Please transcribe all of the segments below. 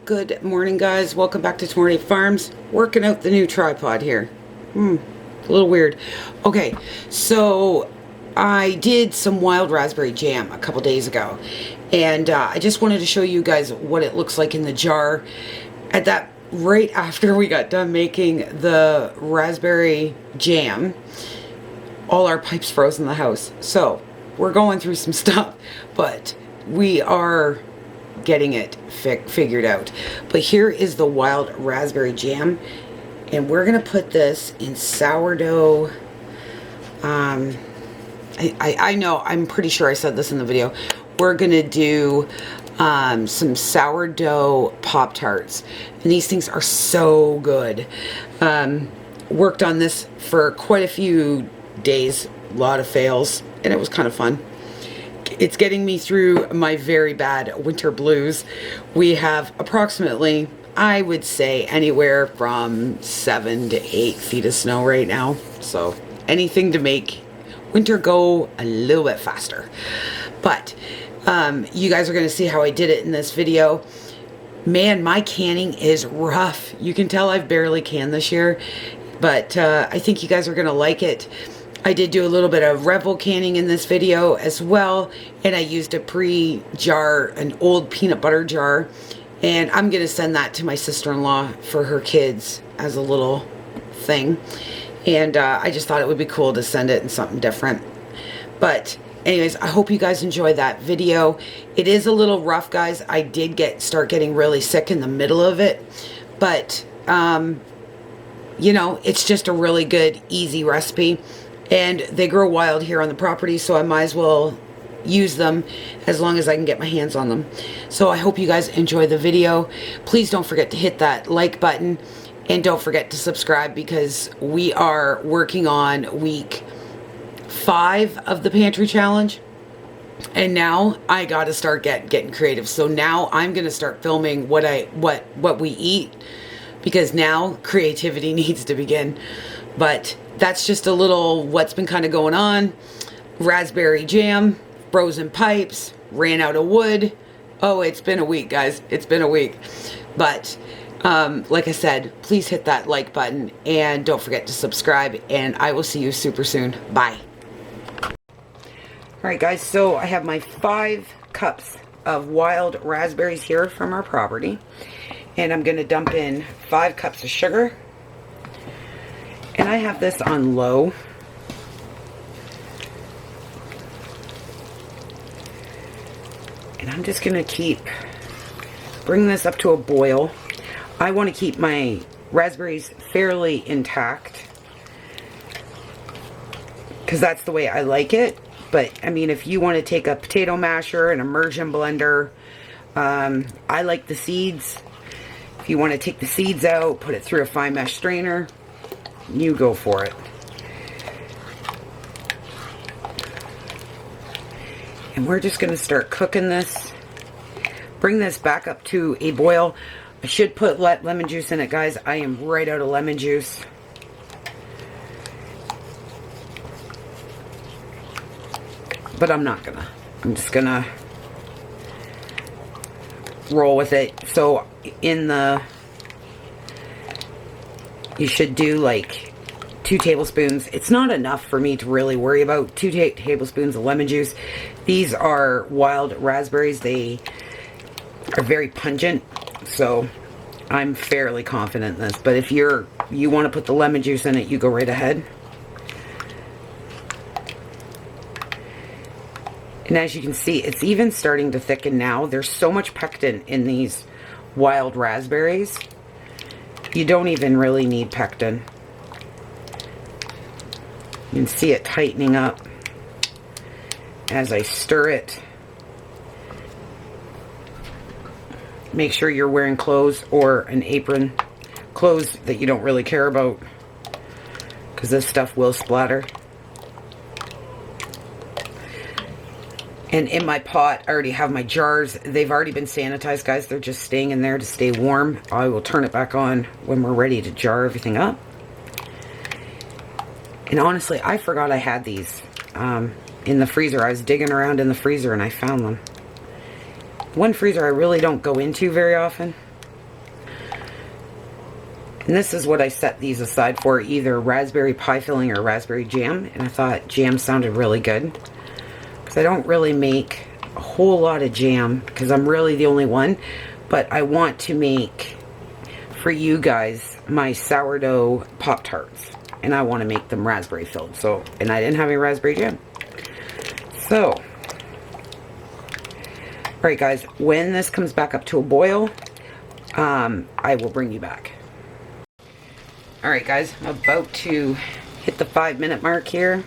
Good morning, guys. Welcome back to Tomorrowaday Farms. Working out the new tripod here. A little weird. Okay, so I did some wild raspberry jam a couple days ago, and I just wanted to show you guys what it looks like in the jar. Right after we got done making the raspberry jam, all our pipes froze in the house. So we're going through some stuff, but we are getting it figured out. But here is the wild raspberry jam, and we're gonna put this in sourdough. I know, I'm pretty sure I said this in the video. We're gonna do some sourdough Pop-Tarts, and these things are so good. Worked on this for quite a few days, a lot of fails, and it was kind of fun. It's getting me through my very bad winter blues. We have approximately, I would say, anywhere from 7 to 8 feet of snow right now. So anything to make winter go a little bit faster. But you guys are going to see how I did it in this video. Man, my canning is rough. You can tell I've barely canned this year, but I think you guys are going to like it. I did do a little bit of Revel canning in this video as well, and I used a pre-jar, an old peanut butter jar, and I'm going to send that to my sister-in-law for her kids as a little thing. And I just thought it would be cool to send it in something different. But anyways, I hope you guys enjoy that video. It is a little rough, guys. I did start getting really sick in the middle of it, but you know, it's just a really good, easy recipe. And they grow wild here on the property, so I might as well use them as long as I can get my hands on them. So I hope you guys enjoy the video. Please don't forget to hit that like button, and don't forget to subscribe, because we are working on week 5 of the pantry challenge. And now I gotta start getting creative. So now I'm gonna start filming what we eat, because now creativity needs to begin. But that's just a little what's been kind of going on. Raspberry jam, frozen pipes, ran out of wood. Oh, it's been a week, guys. It's been a week. But like I said, please hit that like button, and don't forget to subscribe, and I will see you super soon. Bye. Alright, guys, so I have my 5 cups of wild raspberries here from our property, and I'm going to dump in 5 cups of sugar. And I have this on low. And I'm just going to bring this up to a boil. I want to keep my raspberries fairly intact, because that's the way I like it. But, I mean, if you want to take a potato masher, an immersion blender, I like the seeds. If you want to take the seeds out, put it through a fine mesh strainer, you go for it. And we're just going to start cooking this. Bring this back up to a boil. I should put lemon juice in it, guys. I am right out of lemon juice. But I'm not gonna. I'm just gonna roll with it. So you should do like 2 tablespoons. It's not enough for me to really worry about. 2 tablespoons of lemon juice. These are wild raspberries. They are very pungent, so I'm fairly confident in this. But if you want to put the lemon juice in it, you go right ahead. And as you can see, it's even starting to thicken now. There's so much pectin in these wild raspberries. You don't even really need pectin. You can see it tightening up as I stir it. Make sure you're wearing clothes or an apron. Clothes that you don't really care about, because this stuff will splatter. And in my pot, I already have my jars. They've already been sanitized, guys. They're just staying in there to stay warm. I will turn it back on when we're ready to jar everything up. And honestly, I forgot I had these in the freezer. I was digging around in the freezer and I found them. One freezer I really don't go into very often. And this is what I set these aside for, either raspberry pie filling or raspberry jam. And I thought jam sounded really good, because I don't really make a whole lot of jam, because I'm really the only one. But I want to make, for you guys, my sourdough Pop-Tarts. And I want to make them raspberry filled. So, and I didn't have any raspberry jam. So, alright guys, when this comes back up to a boil, I will bring you back. Alright guys, I'm about to hit the 5-minute mark here.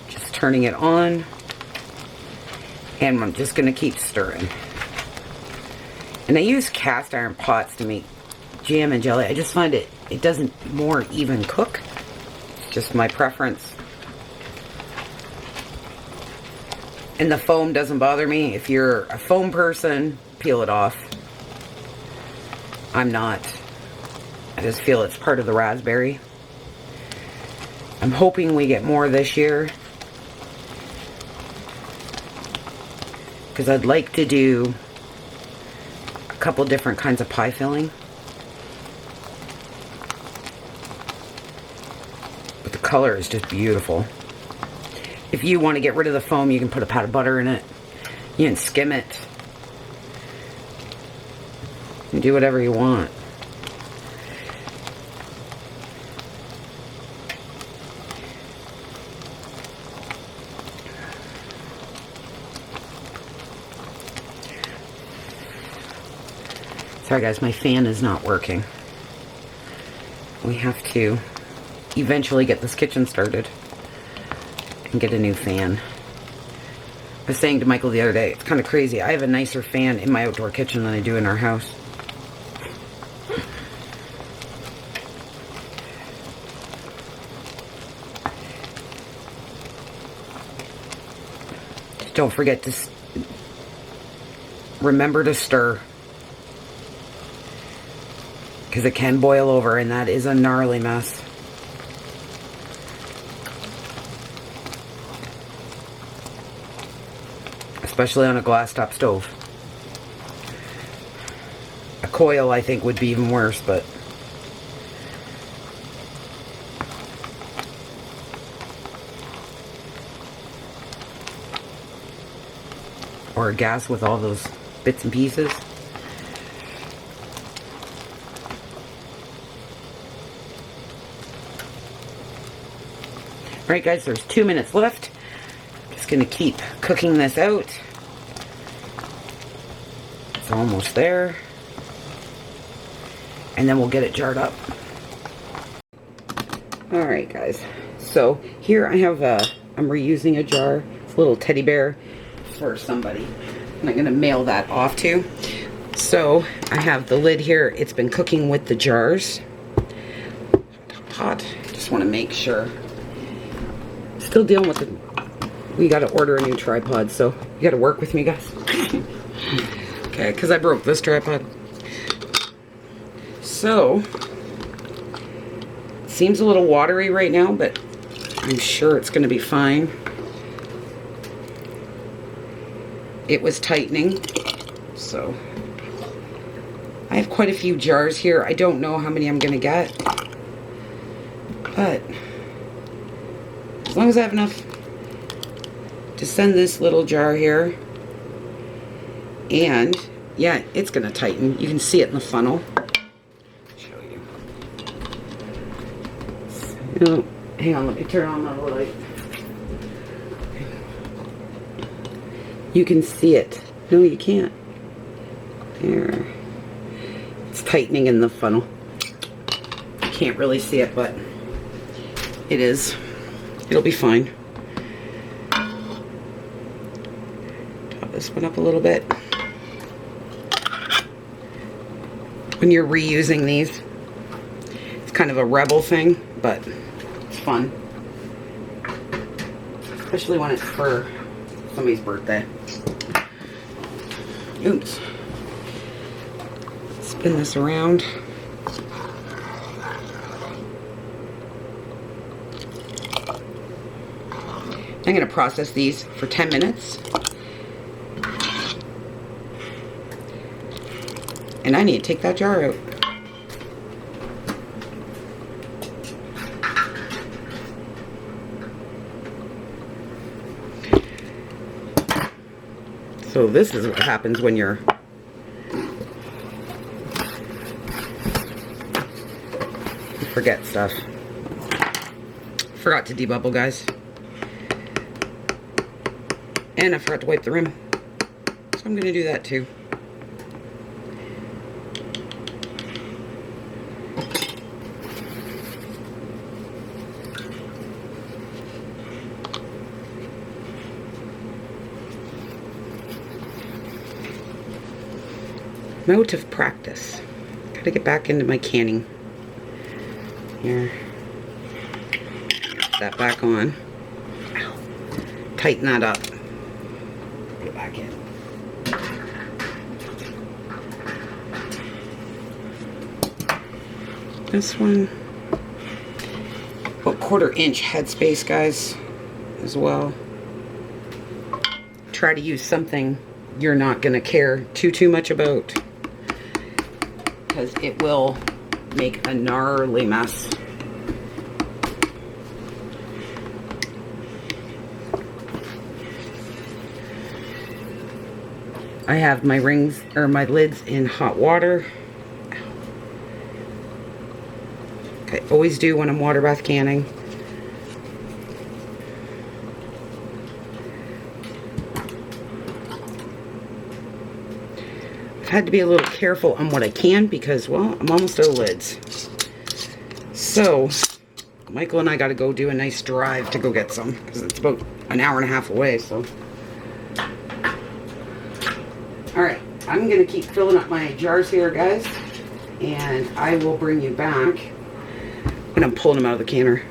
Just turning it on. And I'm just going to keep stirring. And I use cast iron pots to make jam and jelly. I just find it doesn't more even cook. It's just my preference. And the foam doesn't bother me. If you're a foam person, peel it off. I'm not. I just feel it's part of the raspberry. I'm hoping we get more this year, because I'd like to do a couple different kinds of pie filling. But the color is just beautiful. If you want to get rid of the foam, you can put a pat of butter in it. You can skim it. You can do whatever you want. Sorry guys, my fan is not working. We have to eventually get this kitchen started and get a new fan. I was saying to Michael the other day, it's kind of crazy. I have a nicer fan in my outdoor kitchen than I do in our house. Just don't forget to remember to stir, because it can boil over, and that is a gnarly mess. Especially on a glass top stove. A coil, I think, would be even worse, but or a gas with all those bits and pieces. Alright guys, there's 2 minutes left. Just gonna keep cooking this out. It's almost there. And then we'll get it jarred up. Alright guys, so here I have I'm reusing a jar. It's a little teddy bear for somebody, and I'm gonna mail that off to. So I have the lid here. It's been cooking with the jars. Hot. Just want to make sure. Still dealing with the, we got to order a new tripod, so you got to work with me, guys. Okay, because I broke this tripod. So, it seems a little watery right now, but I'm sure it's going to be fine. It was tightening, so I have quite a few jars here. I don't know how many I'm going to get, but as long as I have enough to send this little jar here, and yeah, it's going to tighten. You can see it in the funnel. I'll show you. So, hang on, let me turn on my light. You can see it. No, you can't. There. It's tightening in the funnel. You can't really see it, but it is. It'll be fine. Top this one up a little bit. When you're reusing these, it's kind of a rebel thing, but it's fun. Especially when it's for somebody's birthday. Oops. Spin this around. I'm going to process these for 10 minutes. And I need to take that jar out. So this is what happens when you're you forget stuff. Forgot to debubble, guys. And I forgot to wipe the rim. So I'm gonna do that too. Note of practice. Gotta get back into my canning. Here. Put that back on. Ow. Tighten that up. Put it back in. This one. About 1/4 inch headspace, guys, as well. Try to use something you're not gonna care too much about, because it will make a gnarly mess. I have my rings or my lids in hot water. I always do when I'm water bath canning. Had to be a little careful on what I can because, well, I'm almost out of lids. So Michael and I got to go do a nice drive to go get some because it's about an hour and a half away. So all right, I'm gonna keep filling up my jars here, guys, and I will bring you back when I'm pulling them out of the canner.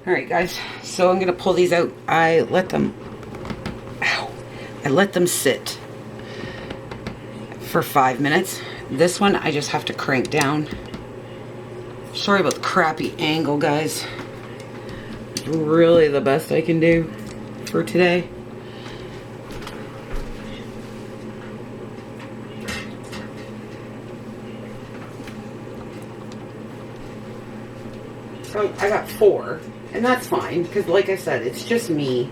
Alright guys, so I'm going to pull these out. I let them sit for 5 minutes. This one I just have to crank down. Sorry about the crappy angle, guys. Really the best I can do for today. So I got 4. And that's fine, because like I said, it's just me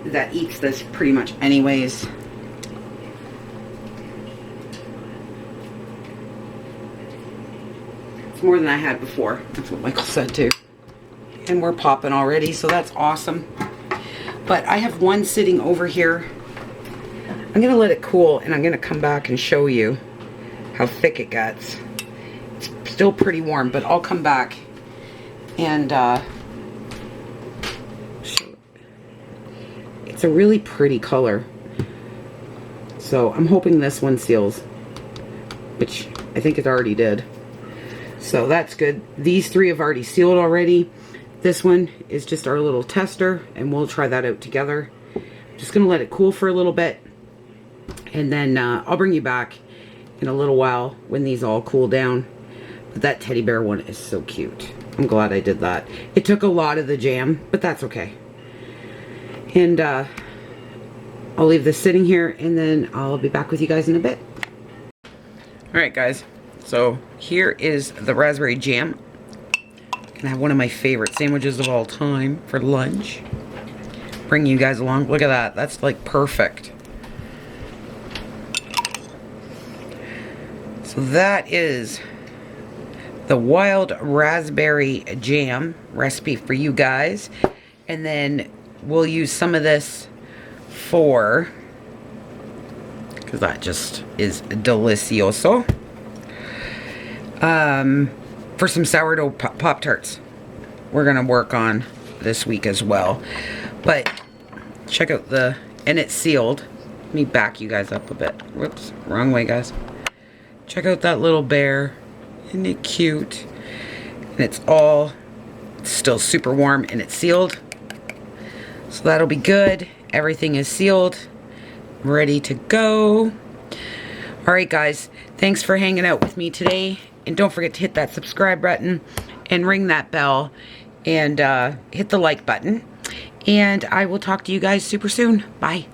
that eats this pretty much anyways. It's more than I had before. That's what Michael said too. And we're popping already, so that's awesome. But I have one sitting over here. I'm going to let it cool, and I'm going to come back and show you how thick it gets. It's still pretty warm, but I'll come back And it's a really pretty color. So I'm hoping this one seals, which I think it already did. So that's good. These three have already sealed already. This one is just our little tester, and we'll try that out together. Just gonna let it cool for a little bit, and then I'll bring you back in a little while when these all cool down. But that teddy bear one is so cute. I'm glad I did that. It took a lot of the jam, but that's okay. And I'll leave this sitting here, and then I'll be back with you guys in a bit. Alright guys, so here is the raspberry jam. And I have one of my favorite sandwiches of all time for lunch. Bring you guys along. Look at that. That's like perfect. So that is the wild raspberry jam recipe for you guys. And then we'll use some of this for, because that just is delicioso, for some sourdough Pop-Tarts we're gonna work on this week as well. But check out and it's sealed. Let me back you guys up a bit. Whoops, wrong way guys. Check out that little bear. Isn't it cute? And it's still super warm, and it's sealed. So that'll be good. Everything is sealed, ready to go. Alright guys, thanks for hanging out with me today. And don't forget to hit that subscribe button and ring that bell and hit the like button. And I will talk to you guys super soon. Bye.